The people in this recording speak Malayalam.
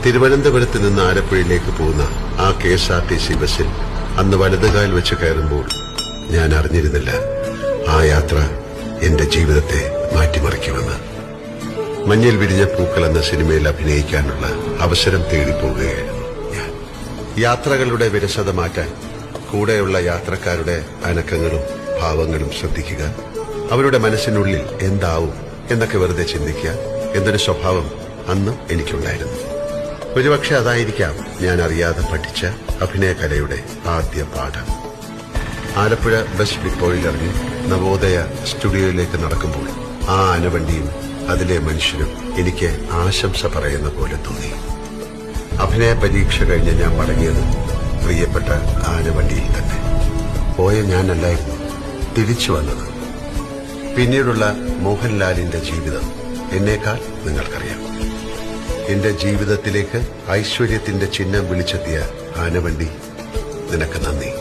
തിരുവനന്തപുരത്ത് നിന്ന് ആലപ്പുഴയിലേക്ക് പോകുന്ന ആ KSRTC ബസ്സിൽ അന്ന് വലതുകാൽ വെച്ച് കയറുമ്പോൾ ഞാൻ അറിഞ്ഞിരുന്നില്ല ആ യാത്ര എന്റെ ജീവിതത്തെ മാറ്റിമറിക്കുമെന്ന്. മഞ്ഞിൽ വിരിഞ്ഞ പൂക്കൾ എന്ന സിനിമയിൽ അഭിനയിക്കാനുള്ള അവസരം തേടിപ്പോവുകയായിരുന്നു ഞാൻ. യാത്രകളുടെ വിരസത മാറ്റാൻ കൂടെയുള്ള യാത്രക്കാരുടെ അനക്കങ്ങളും ഭാവങ്ങളും ശ്രദ്ധിക്കുക, അവരുടെ മനസ്സിനുള്ളിൽ എന്താവും എന്നൊക്കെ വെറുതെ ചിന്തിക്കുക എന്നൊരു സ്വഭാവം അന്നും എനിക്കുണ്ടായിരുന്നു. ഒരുപക്ഷെ അതായിരിക്കാം ഞാൻ അറിയാതെ പഠിച്ച അഭിനയകലയുടെ ആദ്യ പാഠം. ആലപ്പുഴ ബസ് ഡിപ്പോയിൽ ഇറങ്ങി നവോദയ സ്റ്റുഡിയോയിലേക്ക് നടക്കുമ്പോൾ ആ ആനവണ്ടിയും അതിലെ മനുഷ്യരും എനിക്ക് ആശംസ പറയുന്ന പോലെ തോന്നി. അഭിനയ പരീക്ഷ കഴിഞ്ഞ് ഞാൻ മടങ്ങിയത് പ്രിയപ്പെട്ട ആനവണ്ടിയിൽ തന്നെ. പോയ ഞാനല്ലായിരുന്നു തിരിച്ചു വന്നത്. പിന്നീടുള്ള മോഹൻലാലിന്റെ ജീവിതം എന്നേക്കാൾ നിങ്ങൾക്കറിയാം. എന്റെ ജീവിതത്തിലേക്ക് ഐശ്വര്യത്തിന്റെ ചിഹ്നം വിളിച്ചെത്തിയ ആനവണ്ടി, നിനക്ക് നന്ദി.